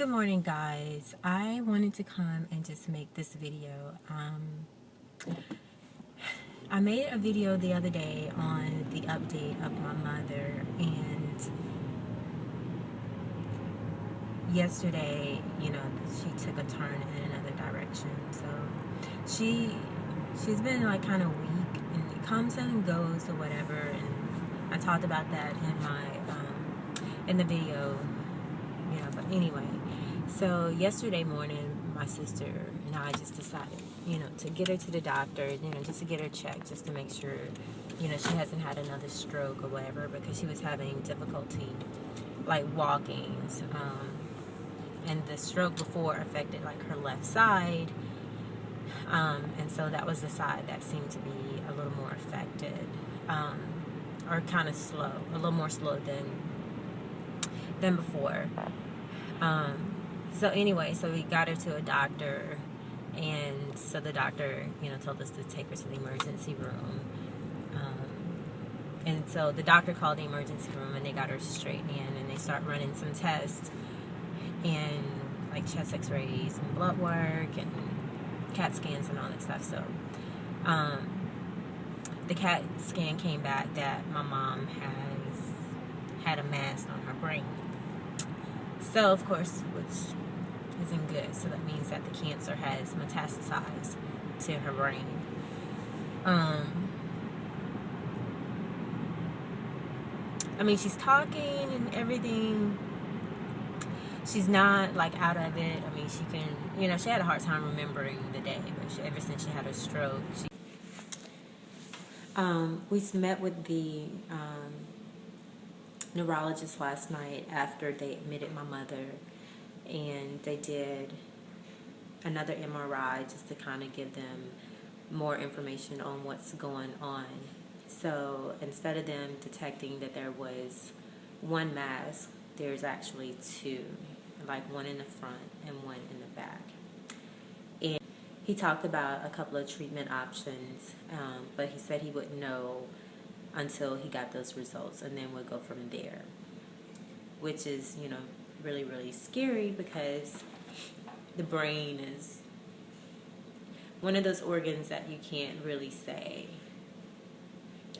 Good morning, guys. I wanted to come and just make this video. I made a video the other day on the update of my mother, and yesterday, she took a turn in another direction. So she's been like kind of weak, and it comes and goes or whatever. And I talked about that in my in the video. But anyway, so yesterday morning, my sister and I just decided, to get her to the doctor, just to get her checked, just to make sure, she hasn't had another stroke or whatever, because she was having difficulty, like, walking. And the stroke before affected, like, her left side. And so that was the side that seemed to be a little more affected, or kind of slow, a little more slow than before. So anyway, so we got her to a doctor, and so the doctor, told us to take her to the emergency room. And so the doctor called the emergency room, and they got her straight in, and they start running some tests, and like chest x-rays and blood work and CAT scans and all that stuff. So the CAT scan came back that my mom has had a mass on her brain. So, of course, which isn't good. So that means that the cancer has metastasized to her brain. I mean, she's talking and everything. She's not, like, out of it. I mean, she can, she had a hard time remembering the day. But ever since she had her stroke, we met with the neurologist last night after they admitted my mother, and they did another MRI just to kind of give them more information on what's going on. So instead of them detecting that there was one mass, there's actually two, like one in the front and one in the back. And he talked about a couple of treatment options, but he said he wouldn't know until he got those results, and then we'll go from there, which is, really, really scary, because the brain is one of those organs that you can't really say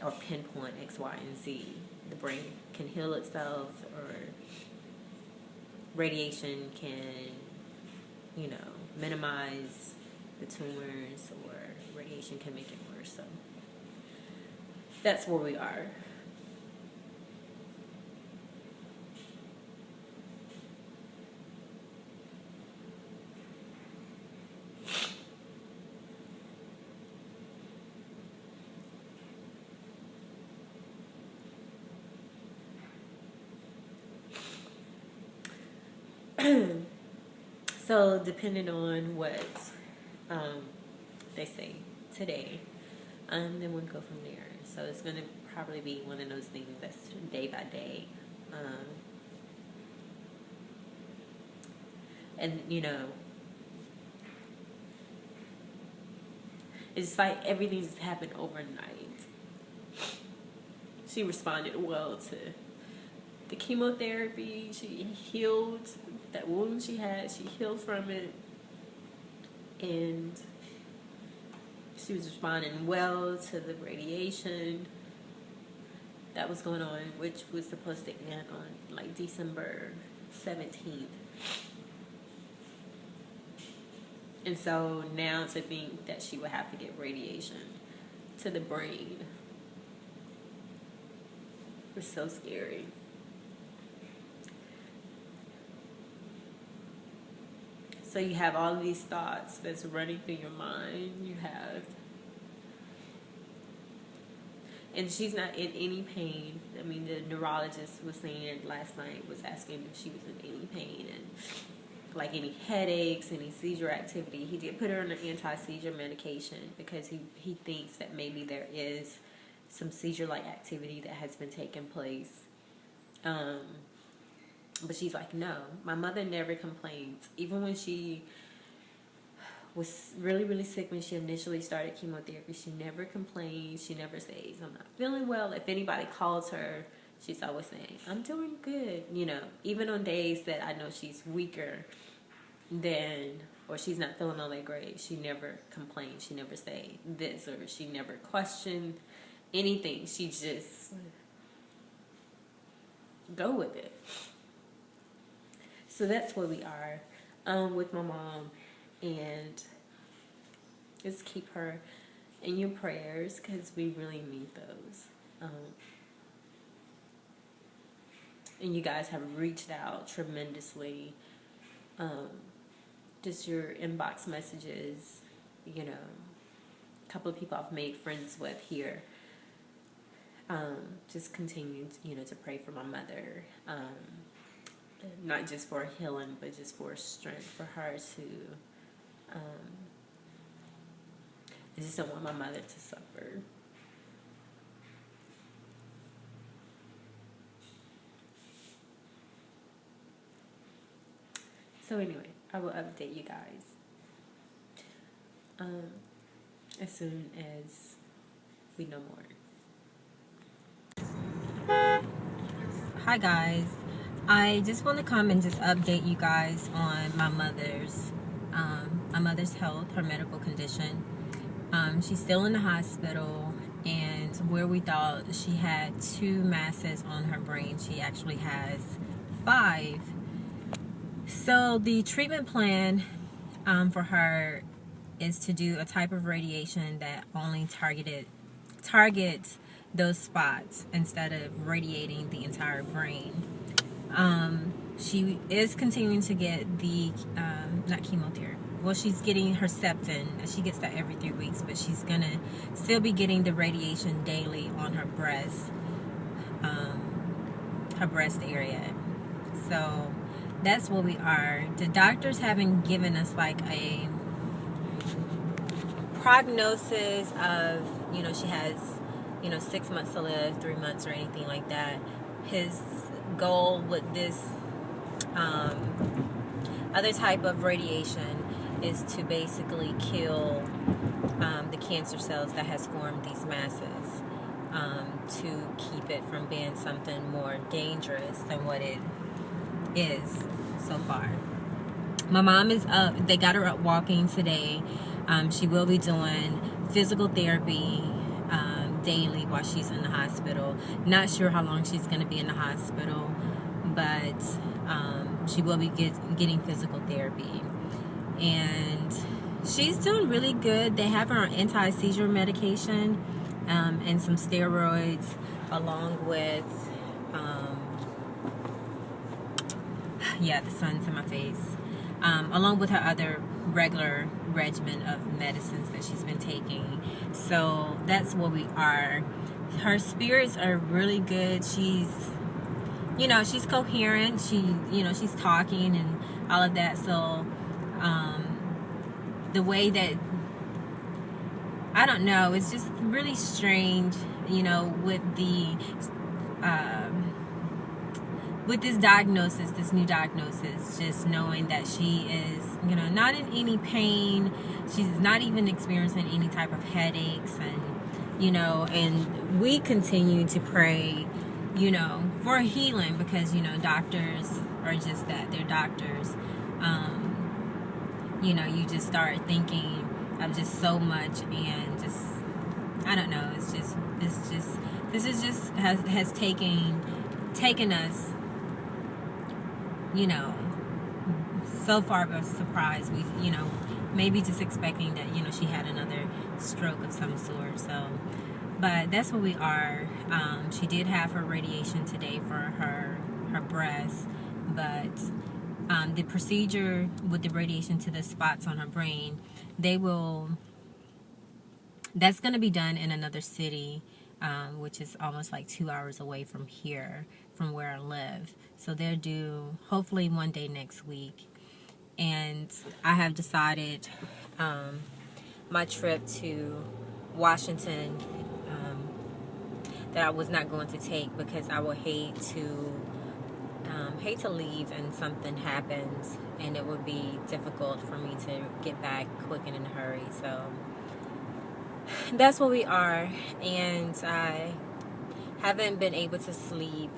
or pinpoint X, Y, and Z. The brain can heal itself, or radiation can, minimize the tumors, or radiation can make it worse. So that's where we are. So depending on what they say today, then we'll go from there. So it's going to probably be one of those things that's day by day. And, it's like everything's happened overnight. She responded well to the chemotherapy. She healed that wound she had. She healed from it. And she was responding well to the radiation that was going on, which was supposed to end on like December 17th. And so now to think that she would have to get radiation to the brain was so scary. So you have all of these thoughts that's running through your mind. You have, and she's not in any pain. I mean, the neurologist was saying last night, was asking if she was in any pain, and like any headaches, any seizure activity. He did put her on an anti-seizure medication, because he thinks that maybe there is some seizure-like activity that has been taking place. But she's like, no, my mother never complains. Even when she was really, really sick, when she initially started chemotherapy, she never complains. She never says, I'm not feeling well. If anybody calls her she's always saying, I'm doing good, you know, even on days that I know she's weaker than, or she's not feeling all that great. She never complained. She never say this, or she never questioned anything. She just go with it. So that's where we are with my mom, and just keep her in your prayers because we really need those. And you guys have reached out tremendously. Just your inbox messages, you know, a couple of people I've made friends with here. Just continue, you know, to pray for my mother. Not just for healing, but just for strength for her to. I just don't want my mother to suffer. So anyway, I will update you guys as soon as we know more. Hi guys, I just want to come and just update you guys on my mother's health, her medical condition. She's still in the hospital, and where we thought she had 2 masses on her brain, she actually has 5. So the treatment plan for her is to do a type of radiation that only targets those spots instead of radiating the entire brain. She is continuing to get the, not chemotherapy, well, she's getting her Herceptin. She gets that every 3 weeks, but she's going to still be getting the radiation daily on her breast area. So that's where we are. The doctors haven't given us like a prognosis of, you know, she has, you know, 6 months to live, 3 months, or anything like that. His goal with this other type of radiation is to basically kill the cancer cells that has formed these masses, to keep it from being something more dangerous than what it is so far. My mom is up. They got her up walking today. She will be doing physical therapy daily while she's in the hospital. Not sure how long she's going to be in the hospital, but she will be getting physical therapy. And she's doing really good. They have her on anti-seizure medication and some steroids, along with the sun's in my face, along with her other regular regimen of medicines that she's been taking. So that's where we are. Her spirits are really good. She's, you know, she's coherent. She, you know, she's talking and all of that. So the way that, I don't know, it's just really strange, you know, with the with this diagnosis, this new diagnosis, just knowing that she is, you know, not in any pain. She's not even experiencing any type of headaches, and, you know, and we continue to pray, you know, for healing, because, you know, doctors are just that, they're doctors. You know, you just start thinking of just so much, and just, I don't know, this is just has taken us, you know, so far by surprise. We, you know, maybe just expecting that, you know, she had another stroke of some sort. So, but that's where we are. She did have her radiation today for her breast, but the procedure with the radiation to the spots on her brain, that's going to be done in another city, which is almost like 2 hours away from here, from where I live. So they're due hopefully one day next week. And I have decided my trip to Washington that I was not going to take, because I would hate to leave and something happens, and it would be difficult for me to get back quick and in a hurry. So that's where we are, and I Haven't been able to sleep.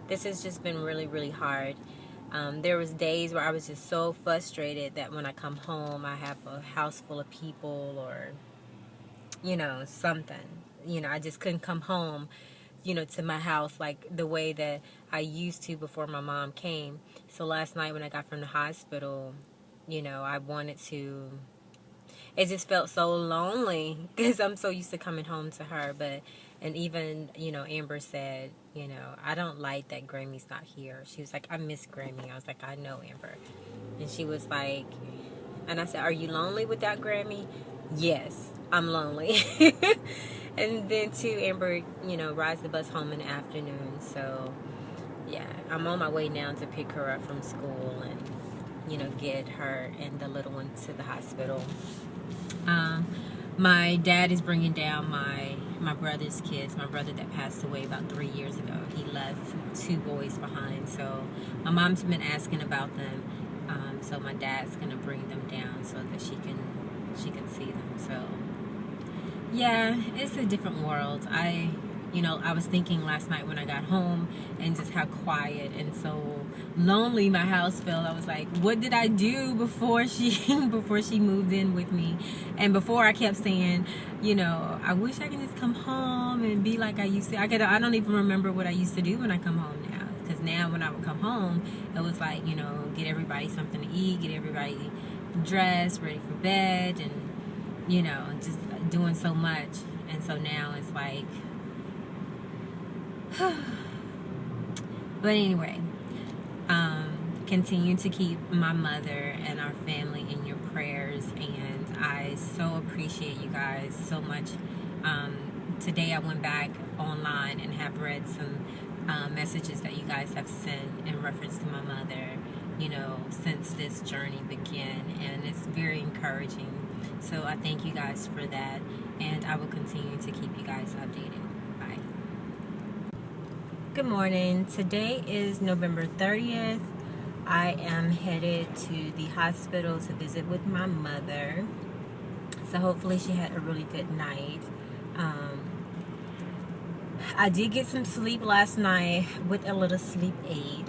This has just been really, really hard. There was days where I was just so frustrated that when I come home, I have a house full of people or, something. I just couldn't come home, to my house like the way that I used to before my mom came. So last night when I got from the hospital, I wanted to, it just felt so lonely because I'm so used to coming home to her. And even, Amber said, I don't like that Grammy's not here. She was like, I miss Grammy. I was like, I know, Amber. And she was like, and I said, are you lonely without Grammy? Yes, I'm lonely. And then too, Amber, rides the bus home in the afternoon. So, yeah, I'm on my way now to pick her up from school and, get her and the little one to the hospital. My dad is bringing down my brother's kids. My brother that passed away about 3 years ago. He left 2 boys behind. So my mom's been asking about them. So my dad's gonna bring them down so that she can see them. So yeah, it's a different world. I was thinking last night when I got home and just how quiet and so lonely my house felt. I was like, what did I do before she moved in with me? And before I kept saying, I wish I could just come home and be like I used to. I don't even remember what I used to do when I come home now. Because now when I would come home, it was like, get everybody something to eat, get everybody dressed, ready for bed, and, just doing so much. And so now it's like, but anyway, continue to keep my mother and our family in your prayers, and I so appreciate you guys so much. Today I went back online and have read some messages that you guys have sent in reference to my mother, since this journey began, and it's very encouraging. So I thank you guys for that, and I will continue to keep you guys updated. Bye. Good morning. Today is November 30th. I am headed to the hospital to visit with my mother. So hopefully she had a really good night. I did get some sleep last night with a little sleep aid.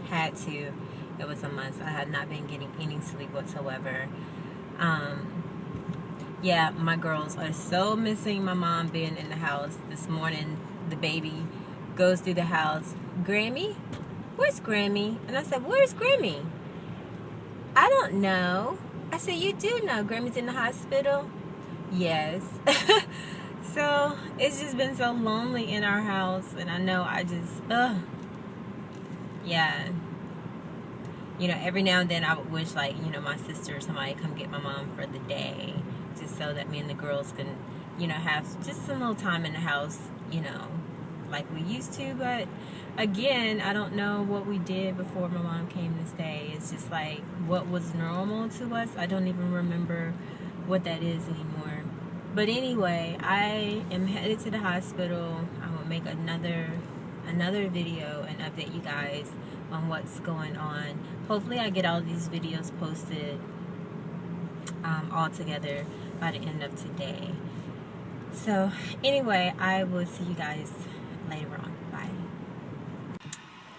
Had to. It was a must. I had not been getting any sleep whatsoever. Yeah, my girls are so missing my mom being in the house. This morning, the baby goes through the house. Grammy? Where's Grammy? And I said, where's Grammy? I don't know. I said, you do know Grammy's in the hospital? Yes. So, it's just been so lonely in our house. And I know yeah. Every now and then I would wish, like, my sister or somebody come get my mom for the day. Just so that me and the girls can, have just some little time in the house, like we used to. But again, I don't know what we did before my mom came to stay. It's just like what was normal to us. I don't even remember what that is anymore. But anyway, I am headed to the hospital. I will make another video and update you guys on what's going on. Hopefully I get all these videos posted all together by the end of today. So anyway, I will see you guys later on. Bye.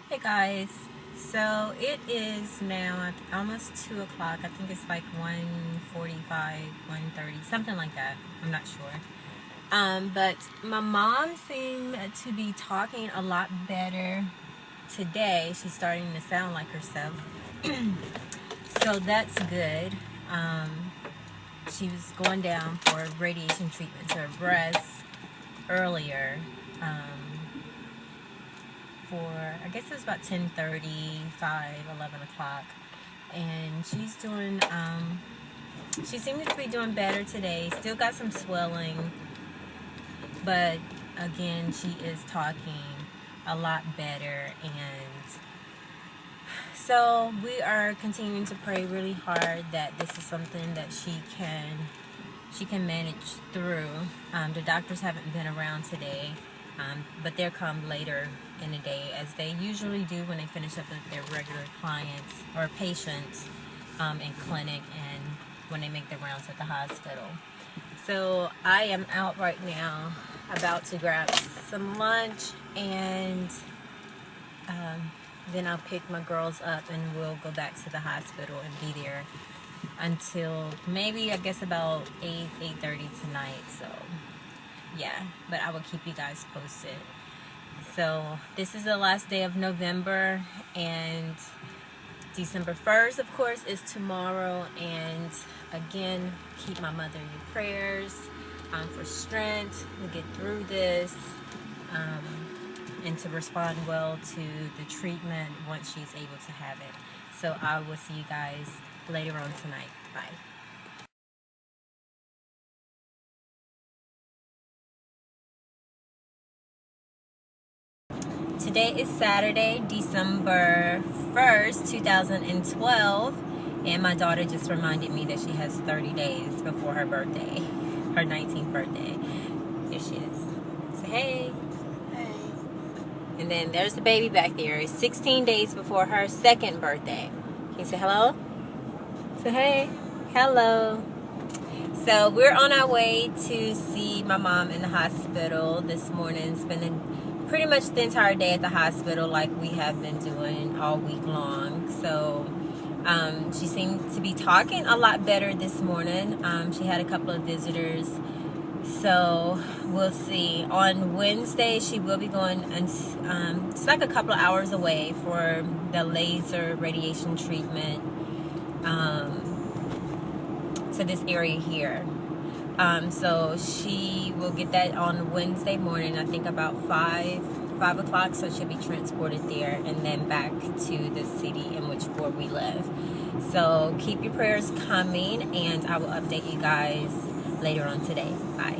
Hey guys, so it is now almost 2 o'clock. I think it's like 1:45, 1:30, something like that. I'm not sure. But my mom seemed to be talking a lot better today. She's starting to sound like herself. So that's good. She was going down for radiation treatment to her breast earlier. For, I guess it was about 10:35, 11 o'clock. And she's doing, she seems to be doing better today. Still got some swelling. But again, she is talking a lot better, and so we are continuing to pray really hard that this is something that she can manage through. The doctors haven't been around today, but they'll come later in the day, as they usually do when they finish up with their regular clients or patients in clinic, and when they make their rounds at the hospital. So I am out right now, about to grab some lunch, and then I'll pick my girls up and we'll go back to the hospital and be there until maybe, I guess, about 8:30 tonight. So yeah, but I will keep you guys posted. So this is the last day of November, and December 1st, of course, is tomorrow. And again, keep my mother in your prayers for strength to get through this, and to respond well to the treatment once she's able to have it. So I will see you guys later on tonight. Bye. Today is Saturday, December 1st, 2012, and my daughter just reminded me that she has 30 days before her birthday, her 19th birthday. Here she is. Say hey. Hey. And then there's the baby back there. It's 16 days before her second birthday. Can you say hello? Say hey. Hello. So we're on our way to see my mom in the hospital this morning, spending pretty much the entire day at the hospital like we have been doing all week long. So she seemed to be talking a lot better this morning. She had a couple of visitors, so we'll see. On Wednesday she will be going, and it's like a couple of hours away for the laser radiation treatment to this area here. So she will get that on Wednesday morning, I think about 5 o'clock, so she'll be transported there and then back to the city in which where we live. So keep your prayers coming, and I will update you guys later on today. Bye.